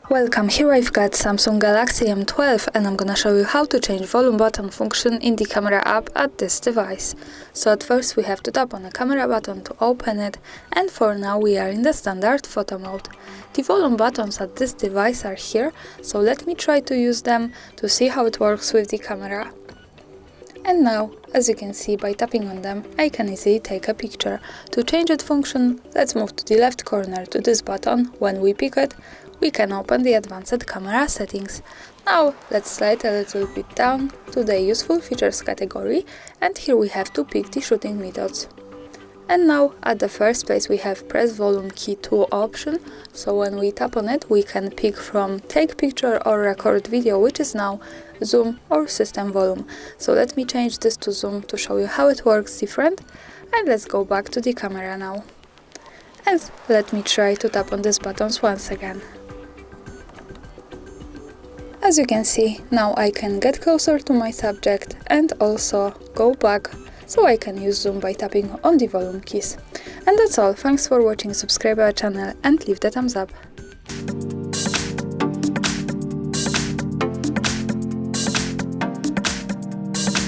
Welcome, here I've got Samsung Galaxy M12 and I'm gonna show you how to change volume button function in the camera app at this device. So at first we have to tap on the camera button to open it, and for now we are in the standard photo mode. The volume buttons at this device are here, so let me try to use them to see how it works with the camera. And now, as you can see, by tapping on them, I can easily take a picture. To change its function, let's move to the left corner to this button. When we pick it, we can open the advanced camera settings. Now, let's slide a little bit down to the useful features category, and here we have to pick the shooting methods. And now, at the first place, we have press volume key 2 option, so when we tap on it, we can pick from take picture or record video, which is now zoom or system volume. So let me change this to zoom to show you how it works different, and let's go back to the camera now. And let me try to tap on these buttons once again. As you can see, now I can get closer to my subject and also go back, so I can use zoom by tapping on the volume keys. And that's all, thanks for watching, subscribe our channel and leave the thumbs up.